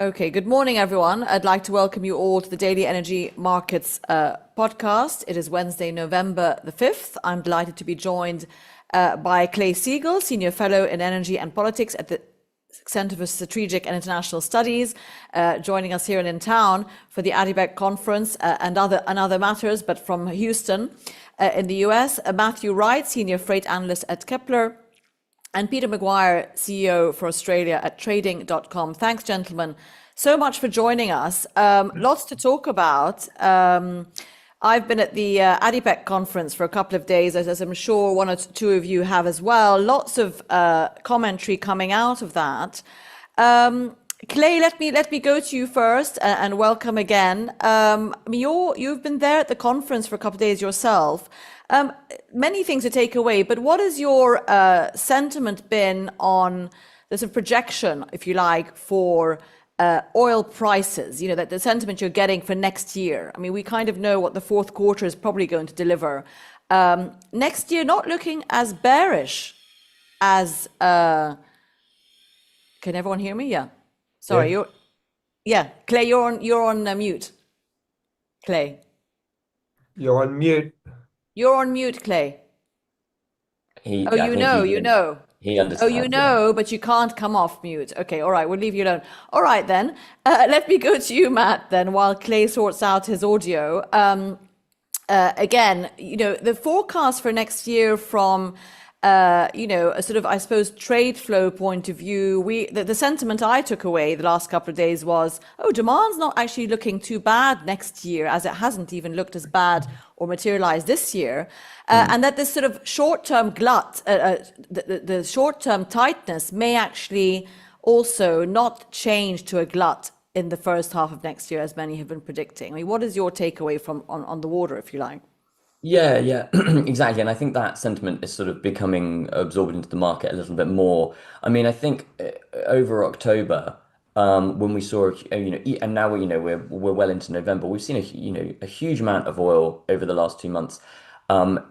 Okay, good morning, everyone. I'd like to welcome you all to the Daily Energy Markets podcast. It is Wednesday, November the 5th. I'm delighted to be joined by Clay Siegel, Senior Fellow in Energy and Politics at the Center for Strategic and International Studies, joining us here in town for the ADIPEC conference and other matters, but from Houston in the US. Matthew Wright, Senior Freight Analyst at Kepler, and Peter Maguire, CEO for Australia at trading.com. Thanks, gentlemen, so much for joining us. Lots to talk about. I've been at the ADIPEC conference for a couple of days, as I'm sure one or two of you have as well. Lots of commentary coming out of that. Clay, let me go to you first and welcome again. You've been there at the conference for a couple of days yourself. Many things to take away, but what has your sentiment been on the sort of projection, if you like, for oil prices? You know, that the sentiment you're getting for next year. I mean, we kind of know what the fourth quarter is probably going to deliver. Next year, not looking as bearish as. Can everyone hear me? Yeah. Sorry, Clay, you're on mute. Clay. You're on mute. You're on mute, Clay. He Oh, you know. He Oh, you understands. know, but you can't come off mute. Okay, all right, we'll leave you alone. All right, then. Let me go to you, Matt, then, while Clay sorts out his audio. Again, you know, the forecast for next year from, you know, a sort of, I suppose, trade flow point of view, the sentiment I took away the last couple of days was, oh, demand's not actually looking too bad next year, as it hasn't even looked as bad or materialized this year. And that this sort of short-term glut, the short-term tightness may actually also not change to a glut in the first half of next year, as many have been predicting. I mean, what is your takeaway from on the water, if you like? Yeah, exactly. And I think that sentiment is sort of becoming absorbed into the market a little bit more. I mean, I think over October, when we saw, and now we're well into November, we've seen a huge amount of oil over the last 2 months.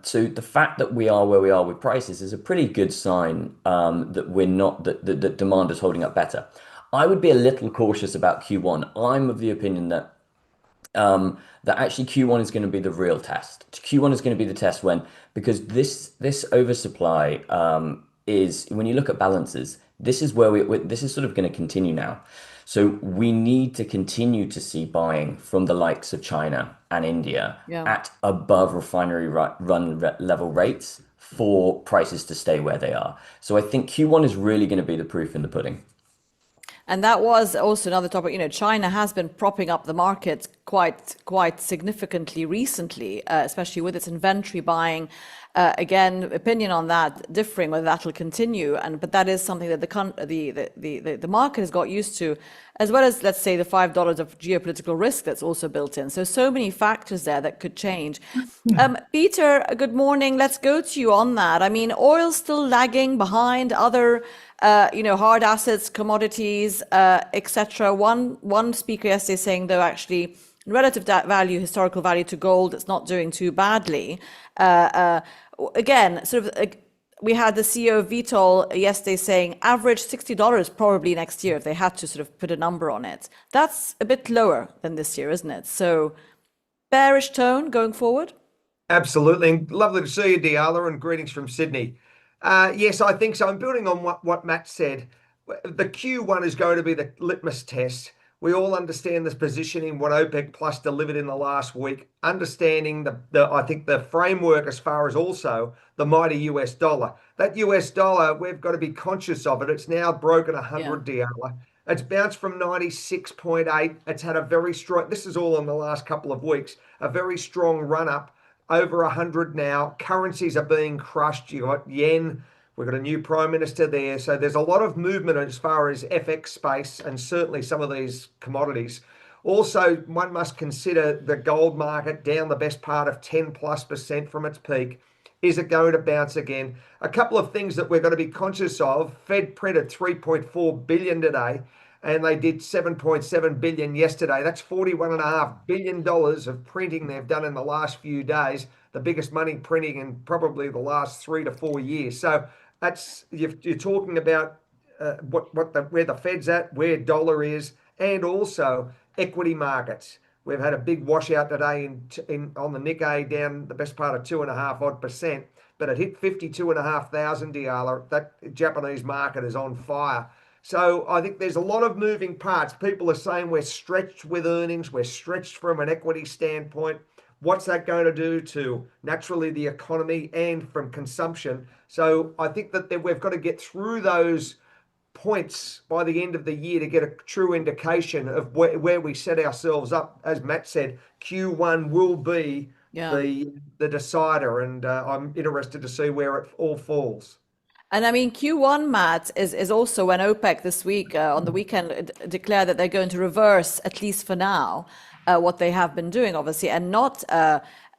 So the fact that we are where we are with prices is a pretty good sign that we're not that demand is holding up better. I would be a little cautious about Q1. I'm of the opinion that that actually Q1 is going to be the real test. Q1 is going to be the test because this oversupply is, when you look at balances, this is where this is sort of going to continue now. So we need to continue to see buying from the likes of China and India at above refinery run level rates for prices to stay where they are. So I think Q1 is really going to be the proof in the pudding. And that was also another topic. You know, China has been propping up the markets quite significantly recently, especially with its inventory buying. Again, opinion on that differing whether that will continue. But that is something that the market has got used to, as well as, let's say, the $5 of geopolitical risk that's also built in. So many factors there that could change. Peter, good morning. Let's go to you on that. I mean, oil's still lagging behind other hard assets, commodities, etc. One speaker yesterday saying, though, actually, relative value, historical value to gold, it's not doing too badly. Again, we had the CEO of Vitol yesterday saying average $60 probably next year if they had to sort of put a number on it. That's a bit lower than this year, isn't it? So bearish tone going forward? Absolutely. And lovely to see you, Dyala, and greetings from Sydney. Yes, I think so. I'm building on what Matt said. The Q1 is going to be the litmus test. We all understand this positioning, what OPEC Plus delivered in the last week, understanding I think the framework as far as also the mighty US dollar. That US dollar, we've got to be conscious of it. It's now broken 100, Dyala. It's bounced from 96.8. It's had a very strong, this is all in the last couple of weeks, a very strong run up. Over 100 now. Currencies are being crushed. You got yen. We've got a new prime minister there. So there's a lot of movement as far as FX space and certainly some of these commodities. Also, one must consider the gold market down the best part of 10+% from its peak. Is it going to bounce again? A couple of things that we're going to be conscious of. Fed printed 3.4 billion today, and they did 7.7 billion yesterday. That's $41.5 billion of printing they've done in the last few days, the biggest money printing in probably the last 3 to 4 years. So that's, you're talking about where the Fed's at, where dollar is, and also equity markets. We've had a big washout today on the Nikkei, down the best part of 2.5% odd, but it hit 52,500, Dyala. That Japanese market is on fire. So I think there's a lot of moving parts. People are saying we're stretched with earnings, we're stretched from an equity standpoint. What's that going to do to naturally the economy and from consumption? So I think that we've got to get through those points by the end of the year to get a true indication of where we set ourselves up. As Matt said, Q1 will be the decider, and I'm interested to see where it all falls. And I mean, Q1, Matt, is also when OPEC this week, on the weekend, declared that they're going to reverse, at least for now, what they have been doing, obviously, and not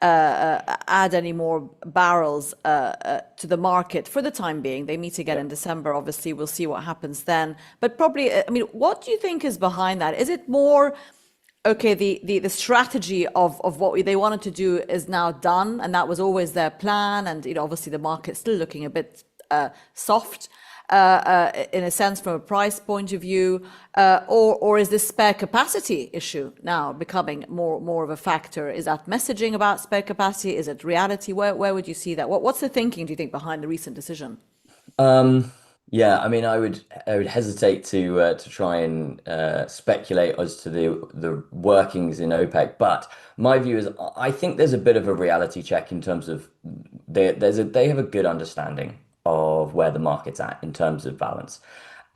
add any more barrels to the market for the time being. They meet again in December. Obviously, we'll see what happens then. But probably, I mean, what do you think is behind that? Is it more, okay, the strategy of what they wanted to do is now done, and that was always their plan, and obviously the market's still looking a bit soft in a sense from a price point of view, or is this spare capacity issue now becoming more of a factor? Is that messaging about spare capacity? Is it reality? Where would you see that? What's the thinking, do you think, behind the recent decision? Yeah, I mean, I would hesitate to try and speculate as to the workings in OPEC, but my view is I think there's a bit of a reality check in terms of they have a good understanding of where the market's at in terms of balance.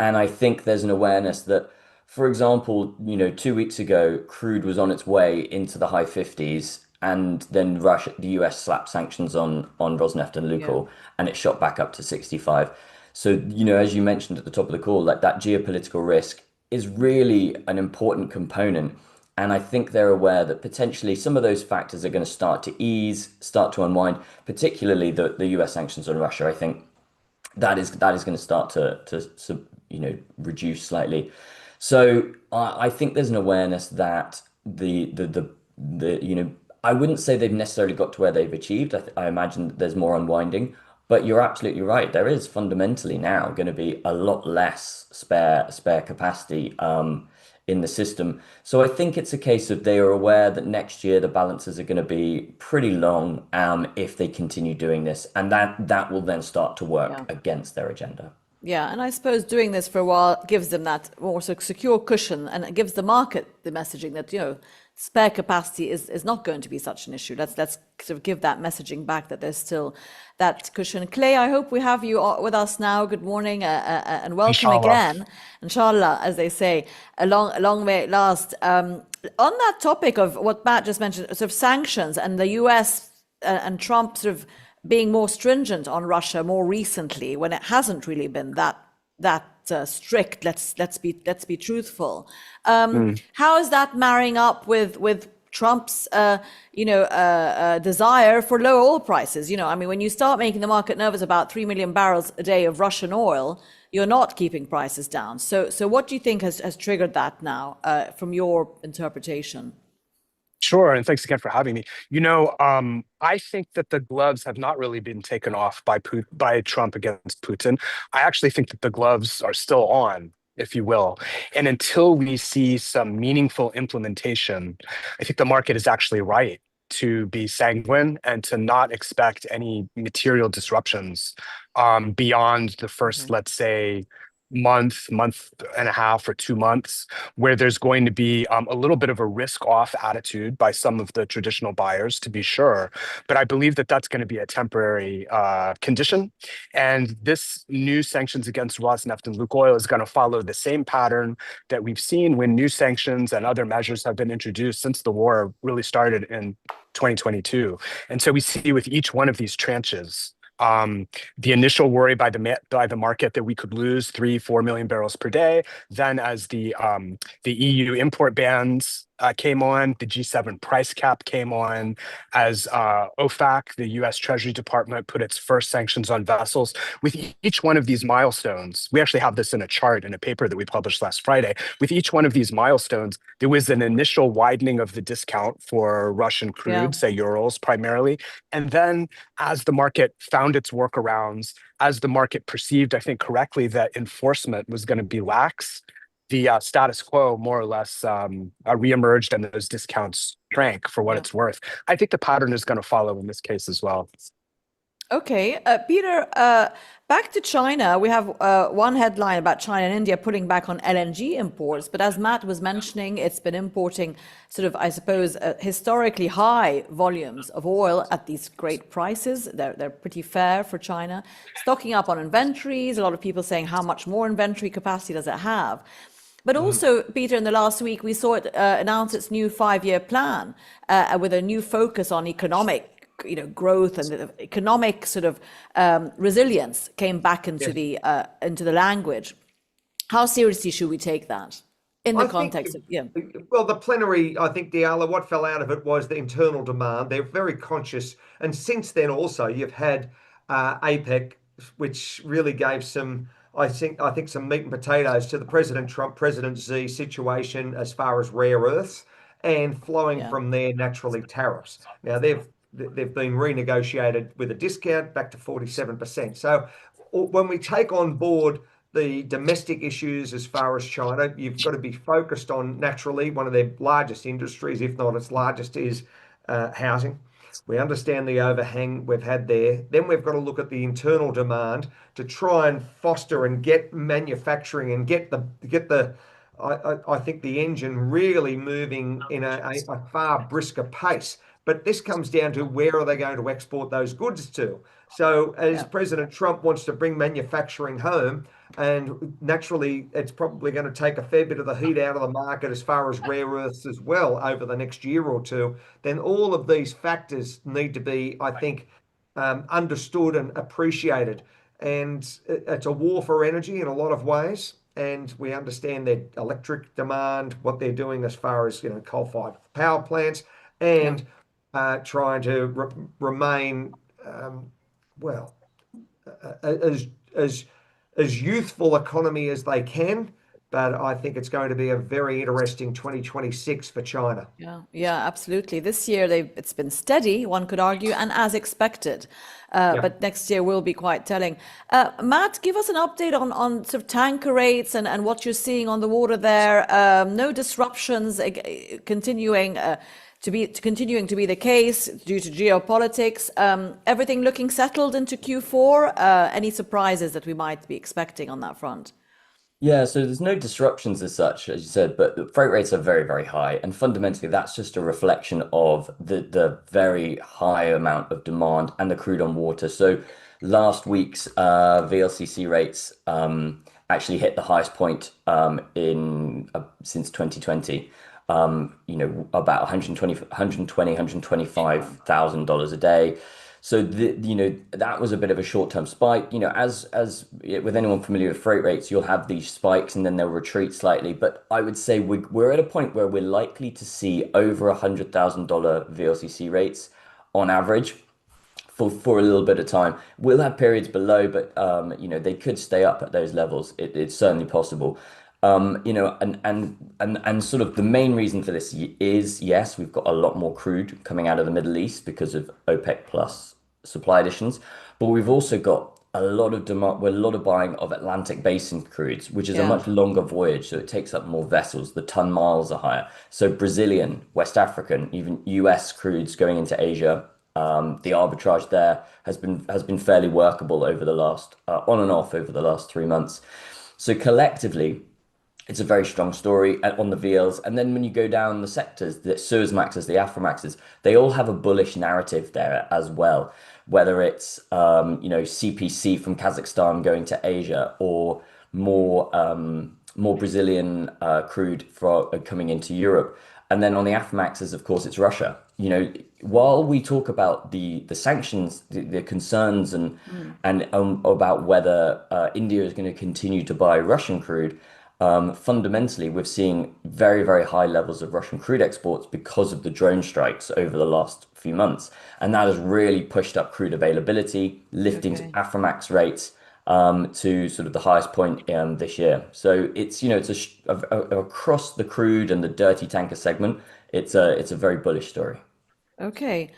And I think there's an awareness that, for example, 2 weeks ago, crude was on its way into the high 50s, and then the US slapped sanctions on Rosneft and Lukoil, and it shot back up to 65. So, as you mentioned at the top of the call, like that geopolitical risk is really an important component. And I think they're aware that potentially some of those factors are going to start to ease, start to unwind, particularly the US sanctions on Russia. I think that is going to start to reduce slightly. So I think there's an awareness that I wouldn't say they've necessarily got to where they've achieved. I imagine that there's more unwinding, but you're absolutely right. There is fundamentally now going to be a lot less spare capacity in the system. So I think it's a case of they are aware that next year the balances are going to be pretty long if they continue doing this, and that will then start to work against their agenda. Yeah, and I suppose doing this for a while gives them that more secure cushion, and it gives the market the messaging that spare capacity is not going to be such an issue. Let's sort of give that messaging back, that there's still that cushion. Clay, I hope we have you with us now. Good morning and welcome again. Inshallah, as they say, a long way at last. On that topic of what Matt just mentioned, sort of sanctions and the US and Trump sort of being more stringent on Russia more recently, when it hasn't really been that strict. Let's be truthful. How is that marrying up with Trump's desire for low oil prices? I mean, when you start making the market nervous about 3 million barrels a day of Russian oil, you're not keeping prices down. So what do you think has triggered that now, from your interpretation? Sure, and thanks again for having me. I think that the gloves have not really been taken off by Trump against Putin. I actually think that the gloves are still on, if you will. And until we see some meaningful implementation, I think the market is actually right to be sanguine and to not expect any material disruptions beyond the first, let's say, month and a half or 2 months, where there's going to be a little bit of a risk-off attitude by some of the traditional buyers, to be sure. But I believe that that's going to be a temporary condition. And this new sanctions against Rosneft and Lukoil is going to follow the same pattern that we've seen when new sanctions and other measures have been introduced since the war really started in 2022. And so we see with each one of these tranches, the initial worry by the market that we could lose 3-4 million barrels per day. Then, as the EU import bans came on, the G7 price cap came on, as OFAC, the U.S. Treasury Department, put its first sanctions on vessels. With each one of these milestones, we actually have this in a chart in a paper that we published last Friday. With each one of these milestones, there was an initial widening of the discount for Russian crude, say Urals primarily. And then as the market found its workarounds, as the market perceived, I think correctly, that enforcement was going to be lax, the status quo more or less reemerged and those discounts shrank for what Yeah. it's worth. I think the pattern is going to follow in this case as well. Okay, Peter, back to China. We have one headline about China and India pulling back on LNG imports, but as Matt was mentioning, it's been importing sort of, I suppose, historically high volumes of oil at these great prices. They're pretty fair for China. Stocking up on inventories. A lot of people saying how much more inventory capacity does it have? But also, Peter, in the last week, we saw it announce its new 5-year plan with a new focus on economic growth and the economic sort of resilience came back into the language. How seriously should we take that in the context of Well, the plenary, I think, Dyala, what fell out of it was the internal demand. They're very conscious, and since then also you've had APEC, which really gave some, I think some meat and potatoes to the President Trump, President Xi situation as far as rare earths, and flowing from there naturally tariffs. Now they've been renegotiated with a discount back to 47%. So when we take on board the domestic issues as far as China, you've got to be focused on naturally one of their largest industries, if not its largest, is housing. We understand the overhang we've had there. Then we've got to look at the internal demand to try and foster and get manufacturing and get the I think the engine really moving in a far brisker pace. But this comes down to where are they going to export those goods to? So as President Trump wants to bring manufacturing home, and naturally it's probably going to take a fair bit of the heat out of the market as far as rare earths as well over the next year or two, then all of these factors need to be, I think, understood and appreciated. And it's a war for energy in a lot of ways. And we understand their electric demand, what they're doing as far as coal-fired power plants, and trying to remain as youthful economy as they can. But I think it's going to be a very interesting 2026 for China. Yeah, absolutely. This year it's been steady, one could argue, and as expected. But next year will be quite telling. Matt, give us an update on sort of tanker rates and what you're seeing on the water there. No disruptions continuing to be the case due to geopolitics. Everything looking settled into Q4. Any surprises that we might be expecting on that front? Yeah, so there's no disruptions as such, as you said, but the freight rates are very, very high. And fundamentally, that's just a reflection of the very high amount of demand and the crude on water. So last week's VLCC rates actually hit the highest point in since 2020. About 125,000 dollars a day. So that was a bit of a short-term spike. As with anyone familiar with freight rates, you'll have these spikes and then they'll retreat slightly. But I would say we're at a point where we're likely to see over $100,000 VLCC rates on average for a little bit of time. We'll have periods below, but they could stay up at those levels. It's certainly possible. And sort of the main reason for this is, yes, we've got a lot more crude coming out of the Middle East because of OPEC plus supply additions, but we've also got a lot of demand, a lot of buying of Atlantic Basin crudes, which is a much longer voyage, so it takes up more vessels. The ton miles are higher. So Brazilian, West African, even US crudes going into Asia. The arbitrage there has been fairly workable over the last on and off over the last 3 months. So collectively, it's a very strong story on the VLs. And then when you go down the sectors, the Suezmaxes, the Aframaxes, they all have a bullish narrative there as well. Whether it's, CPC from Kazakhstan going to Asia or more Brazilian crude coming into Europe. And then on the Aframaxes, of course, it's Russia. While we talk about the sanctions, the concerns and about whether India is going to continue to buy Russian crude, fundamentally, we're seeing very, very high levels of Russian crude exports because of the drone strikes over the last few months. And that has really pushed up crude availability, lifting Aframax rates to sort of the highest point this year. So it's across the crude and the dirty tanker segment, it's a very bullish story. Okay,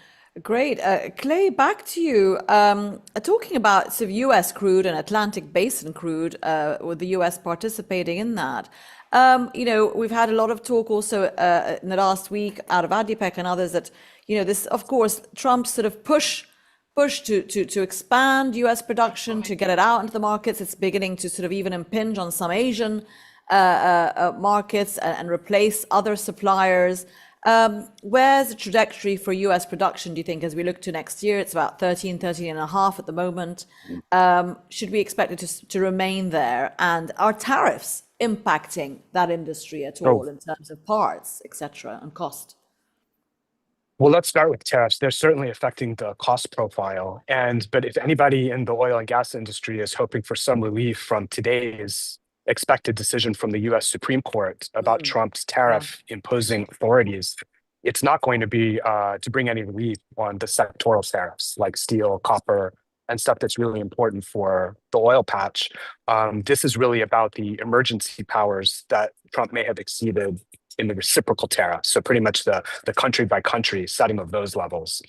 great. Clay, back to you. Talking about sort of US crude and Atlantic Basin crude, with the US participating in that, We've had a lot of talk also in the last week out of ADIPEC and others that, this, of course, Trump's sort of push to expand US production, to get it out into the markets. It's beginning to sort of even impinge on some Asian markets and replace other suppliers. Where's the trajectory for US production, do you think, as we look to next year? It's about 13 and a half at the moment. Should we expect it to remain there? And are tariffs impacting that industry at all in terms of parts, et cetera, and cost? Well, let's start with tariffs. They're certainly affecting the cost profile. But if anybody in the oil and gas industry is hoping for some relief from today's expected decision from the US Supreme Court about Trump's tariff imposing authorities, it's not going to be to bring any relief on the sectoral tariffs like steel, copper, and stuff that's really important for the oil patch. This is really about the emergency powers that Trump may have exceeded in the reciprocal tariffs. So pretty much the country by country setting of those levels.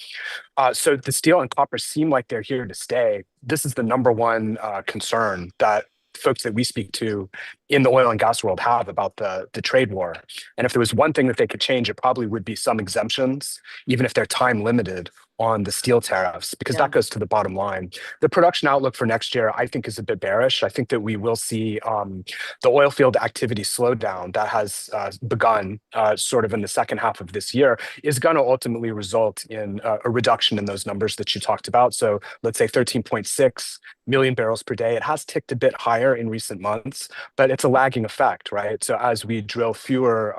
So the steel and copper seem like they're here to stay. This is the number one concern that folks that we speak to in the oil and gas world have about the trade war. And if there was one thing that they could change, it probably would be some exemptions, even if they're time limited on the steel tariffs, because that goes to the bottom line. The production outlook for next year, I think, is a bit bearish. I think that we will see the oil field activity slowdown that has begun sort of in the second half of this year is going to ultimately result in a reduction in those numbers that you talked about. So let's say 13.6 million barrels per day. It has ticked a bit higher in recent months, but it's a lagging effect, right? So as we drill fewer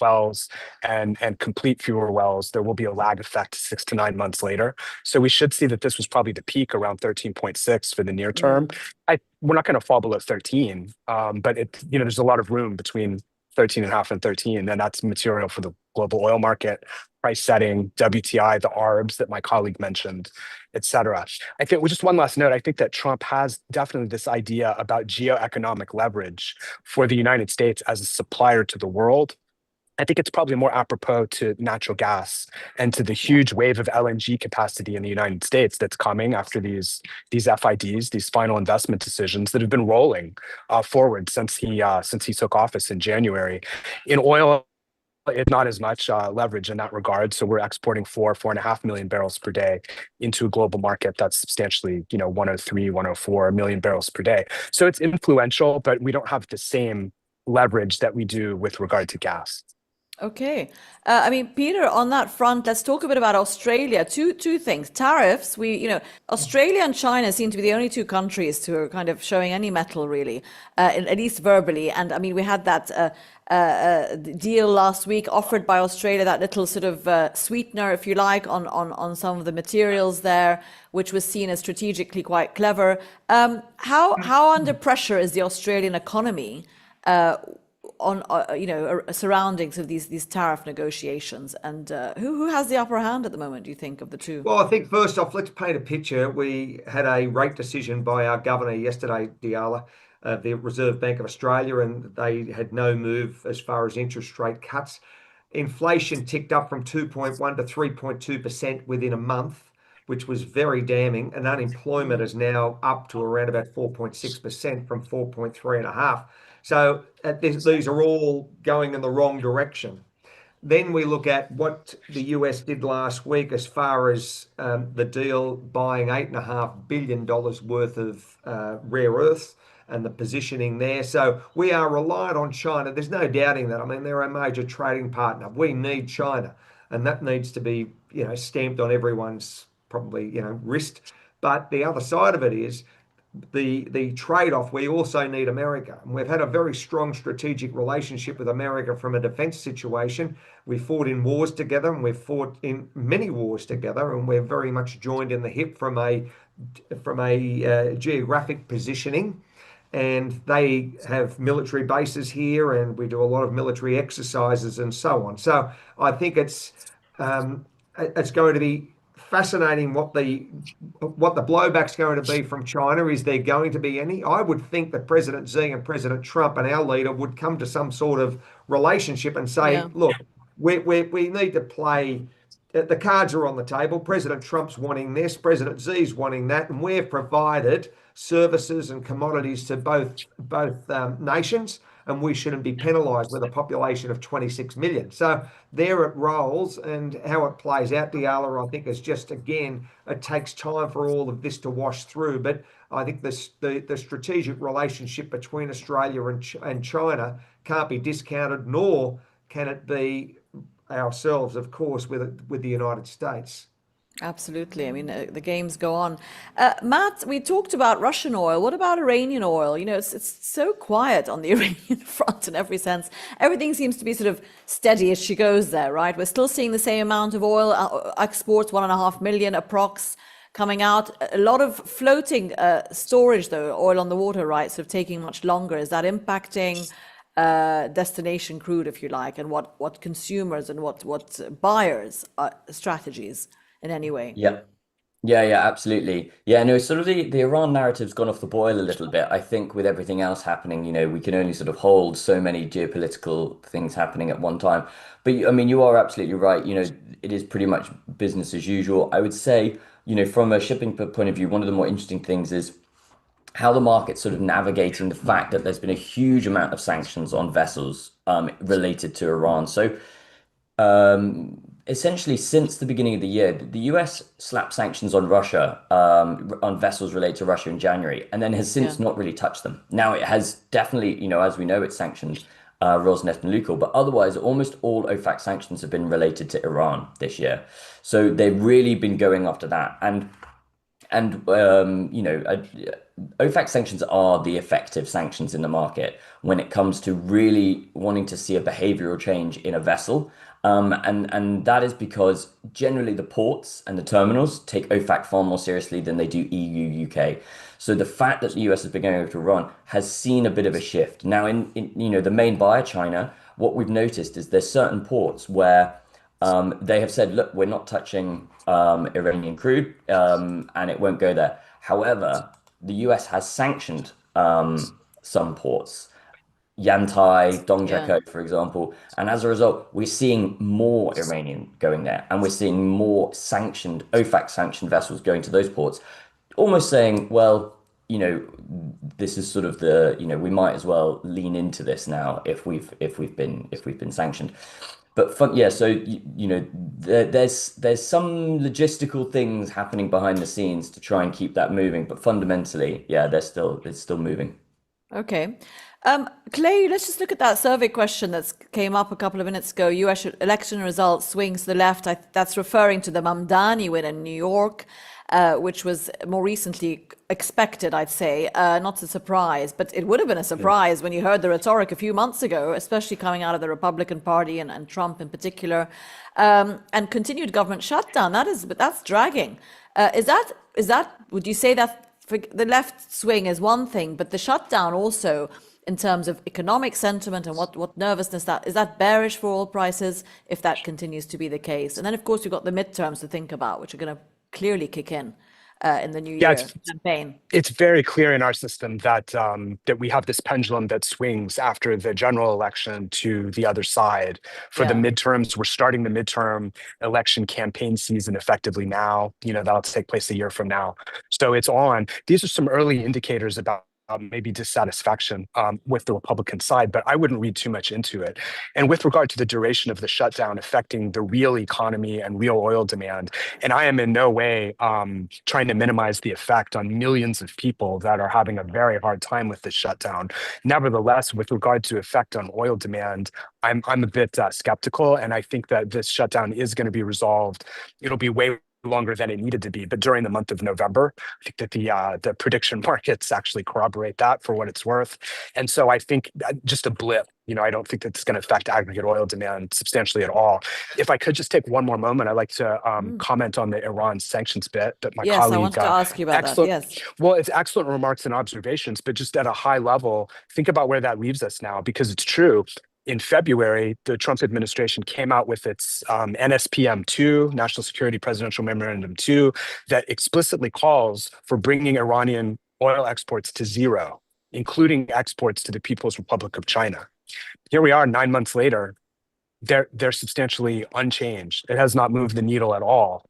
wells and complete fewer wells, there will be a lag effect 6 to 9 months later. So we should see that this was probably the peak around 13.6 for the near term. We're not going to fall below 13, but there's a lot of room between 13 and a half and 13, and that's material for the global oil market, price setting, WTI, the ARBs that my colleague mentioned, et cetera. I think, just one last note, I think that Trump has definitely this idea about geoeconomic leverage for the United States as a supplier to the world. I think it's probably more apropos to natural gas and to the huge wave of LNG capacity in the United States that's coming after these FIDs, these final investment decisions that have been rolling forward since he took office in January. In oil, it's not as much leverage in that regard. So we're exporting 4.5 million barrels per day into a global market that's substantially, 103, 104 million barrels per day. So it's influential, but we don't have the same leverage that we do with regard to gas. Okay. Peter, on that front, let's talk a bit about Australia. Two things. Tariffs, Australia and China seem to be the only two countries who are kind of showing any mettle, really, at least verbally. And we had that deal last week offered by Australia, that little sort of sweetener, if you like, on some of the materials there, which was seen as strategically quite clever. How under pressure is the Australian economy on surroundings of these tariff negotiations, and who has the upper hand at the moment, do you think, of the two? Well, I think first off, let's paint a picture. We had a rate decision by our governor yesterday, Dyala, the Reserve Bank of Australia, and they had no move as far as interest rate cuts. Inflation ticked up from 2.1 to 3.2% within a month, which was very damning, and unemployment is now up to around about 4.6% from 4.3.5%. So these are all going in the wrong direction. Then we look at what the US did last week as far as the deal buying $8.5 billion worth of rare earths and the positioning there. So we are reliant on China. There's no doubting that. They're a major trading partner. We need China, and that needs to be, stamped on everyone's probably, wrist. But the other side of it is the trade-off. We also need America, and we've had a very strong strategic relationship with America from a defense situation. We fought in wars together, and we've fought in many wars together, and we're very much joined in the hip from a geographic positioning. And they have military bases here, and we do a lot of military exercises and so on. So I think it's going to be fascinating what the blowback's going to be from China. Is there going to be any? I would think that President Xi and President Trump and our leader would come to some sort of relationship and say, look, we need to play. The cards are on the table. President Trump's wanting this, President Xi's wanting that, and we've provided services and commodities to both nations. and we shouldn't be penalised with a population of 26 million. So there it rolls, and how it plays out, Dyala, I think is just, again, it takes time for all of this to wash through. But I think the strategic relationship between Australia and China can't be discounted, nor can it be ourselves, of course, with the United States. Absolutely. I mean, the games go on. Matt, we talked about Russian oil. What about Iranian oil? You know, it's so quiet on the Iranian front in every sense. Everything seems to be sort of steady as she goes there, right? We're still seeing the same amount of oil exports, 1.5 million approx coming out. A lot of floating storage, though, oil on the water, right? Sort of taking much longer. Is that impacting destination crude, if you like, and what consumers and what buyers' strategies in any way? Yeah. Yeah, absolutely. Yeah, no, sort of the Iran narrative's gone off the boil a little bit. I think with everything else happening, we can only sort of hold so many geopolitical things happening at one time. But I mean, you are absolutely right. It is pretty much business as usual. I would say, from a shipping point of view, one of the more interesting things is how the market's sort of navigating the fact that there's been a huge amount of sanctions on vessels related to Iran. So essentially, since the beginning of the year, the US slapped sanctions on Russia, on vessels related to Russia in January, and then has since not really touched them. Now, it has definitely, as we know, it's sanctioned Rosneft and Lukoil, but otherwise, almost all OFAC sanctions have been related to Iran this year. So they've really been going after that. OFAC sanctions are the effective sanctions in the market when it comes to really wanting to see a behavioral change in a vessel. And that is because generally the ports and the terminals take OFAC far more seriously than they do EU, UK. So the fact that the US has been going over to Iran has seen a bit of a shift. Now, in the main buyer, China, what we've noticed is there's certain ports where they have said, look, we're not touching Iranian crude, and it won't go there. However, the US has sanctioned some ports, Yantai, Dongjiakou, for example. And as a result, we're seeing more Iranian going there, and we're seeing more OFAC sanctioned vessels going to those ports, almost saying, well, this is sort of we might as well lean into this now if we've been sanctioned. But so there's some logistical things happening behind the scenes to try and keep that moving, but fundamentally, yeah, it's still moving. Okay. Clay, let's just look at that survey question that came up a couple of minutes ago. US election results swings to the left. That's referring to the Mamdani win in New York, which was more recently expected, I'd say. Not a surprise, but it would have been a surprise when you heard the rhetoric a few months ago, especially coming out of the Republican Party and Trump in particular, and continued government shutdown. That's dragging. Would you say that the left swing is one thing, but the shutdown also, in terms of economic sentiment and what nervousness is that bearish for oil prices if that continues to be the case? And then, of course, we've got the midterms to think about, which are going to clearly kick in the new year campaign. It's very clear in our system that that we have this pendulum that swings after the general election to the other side. For the midterms, we're starting the midterm election campaign season effectively now. That'll take place a year from now. So it's on. These are some early indicators about maybe dissatisfaction with the Republican side, but I wouldn't read too much into it. And with regard to the duration of the shutdown affecting the real economy and real oil demand, and I am in no way trying to minimize the effect on millions of people that are having a very hard time with this shutdown. Nevertheless, with regard to effect on oil demand, I'm a bit skeptical, and I think that this shutdown is going to be resolved. It'll be way longer than it needed to be, but during the month of November. I think that the prediction markets actually corroborate that for what it's worth. And so I think just a blip, I don't think that's going to affect aggregate oil demand substantially at all. If I could just take one more moment, I'd like to comment on the Iran sanctions bit that my colleague... Yes, I wanted to ask you about that, yes. Well, it's excellent remarks and observations, but just at a high level, think about where that leaves us now, because it's true. In February, the Trump administration came out with its NSPM-2, National Security Presidential Memorandum 2, that explicitly calls for bringing Iranian oil exports to zero, including exports to the People's Republic of China. Here we are 9 months later, they're substantially unchanged. It has not moved the needle at all.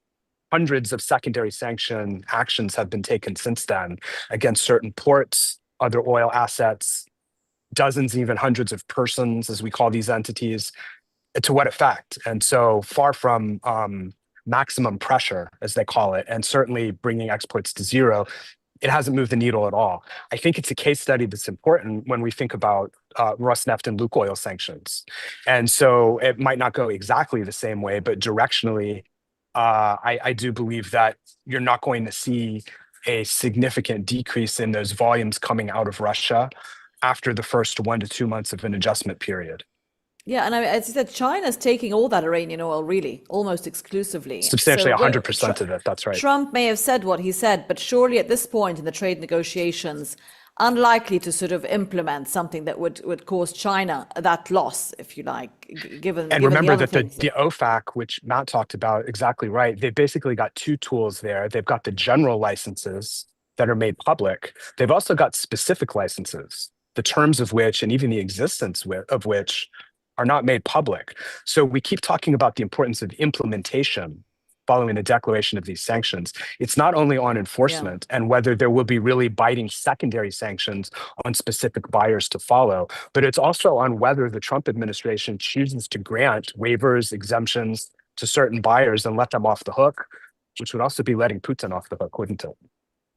Hundreds of secondary sanction actions have been taken since then against certain ports, other oil assets, dozens, even hundreds of persons, as we call these entities, to what effect? And so far from maximum pressure, as they call it, and certainly bringing exports to zero, it hasn't moved the needle at all. I think it's a case study that's important when we think about Rosneft and Lukoil sanctions. And so it might not go exactly the same way, but directionally, I do believe that you're not going to see a significant decrease in those volumes coming out of Russia after the first 1 to 2 months of an adjustment period. Yeah, and as you said, China's taking all that Iranian oil, really, almost exclusively. Substantially So 100% of it, that's right. Trump may have said what he said, but surely at this point in the trade negotiations, unlikely to sort of implement something that would cause China that loss, if you like, given remember the that the OFAC, which Matt talked about, exactly right, they've basically got two tools there. They've got the general licenses that are made public. They've also got specific licenses, the terms of which and even the existence of which are not made public. So we keep talking about the importance of implementation following the declaration of these sanctions. It's not only on enforcement and whether there will be really biting secondary sanctions on specific buyers to follow, but it's also on whether the Trump administration chooses to grant waivers, exemptions to certain buyers and let them off the hook, which would also be letting Putin off the hook, wouldn't it?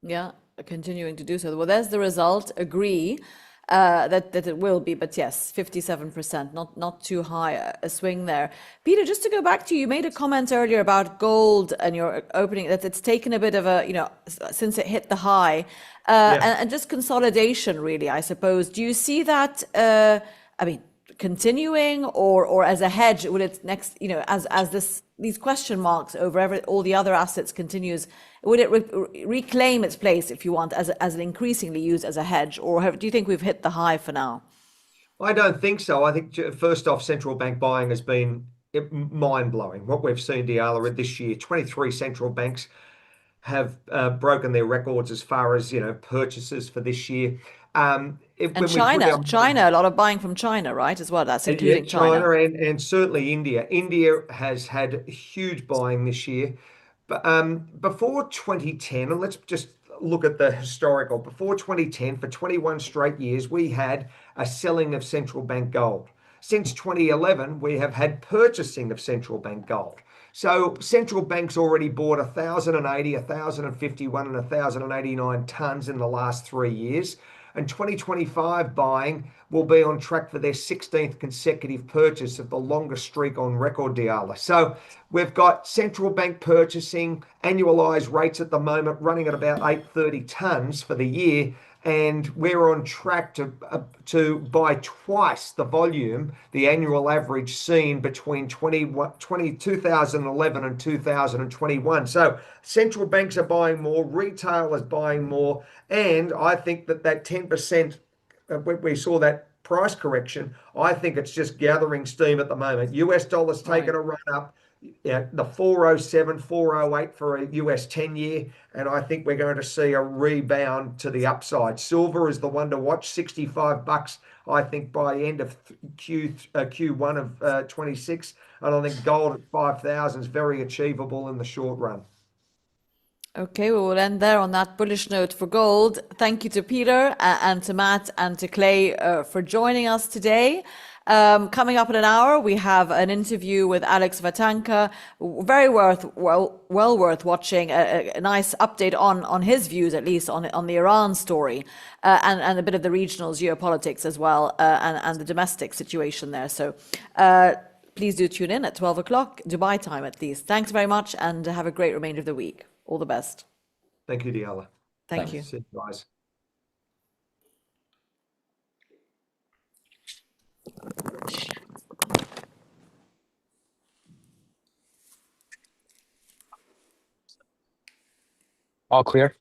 Yeah, continuing to do so. Well, there's the result. Agree. That it will be, but yes, 57%, not too high a swing there. Peter, just to go back to you, made a comment earlier about gold and your opening that it's taken a bit of a, since it hit the high, and just consolidation, really, I suppose. Do you see that? Continuing or as a hedge? Will it next, as these question marks over all the other assets continues? Would it reclaim its place, if you want, as an increasingly used as a hedge, or do you think we've hit the high for now? I don't think so. I think first off, central bank buying has been mind-blowing. What we've seen, Dyala, this year, 23 central banks have broken their records as far as purchases for this year. And China, a lot of buying from China, right, as well. That's including China and certainly India. India has had huge buying this year. But before 2010, and let's just look at the historical. Before 2010, for 21 straight years, we had a selling of central bank gold. Since 2011, we have had purchasing of central bank gold. So central banks already bought 1,080, 1,051, and 1,089 tons in the last 3 years. And 2025 buying will be on track for their 16th consecutive purchase of the longest streak on record, Dyala. So we've got central bank purchasing, annualized rates at the moment running at about 830 tons for the year. And we're on track to buy twice the volume, the annual average seen between 2011 and 2021. So central banks are buying more, retail is buying more, and I think that 10%, we saw that price correction, I think it's just gathering steam at the moment. US dollar's taken a run up. Yeah, the 407, 408 for a US 10-year, and I think we're going to see a rebound to the upside. Silver is the one to watch, $65, I think, by end of Q1 of 26, and I think gold at 5,000 is very achievable in the short run. Okay, we will end there on that bullish note for gold. Thank you to Peter and to Matt and to Clay for joining us today. Coming up in an hour, we have an interview with Alex Vatanka. Very well worth watching. A nice update on his views, at least on the Iran story, and a bit of the regional geopolitics as well, and the domestic situation there. So please do tune in at 12 o'clock Dubai time, at least. Thanks very much, and have a great remainder of the week. All the best. Thank you, Dyala. Thank you. See you guys. All clear?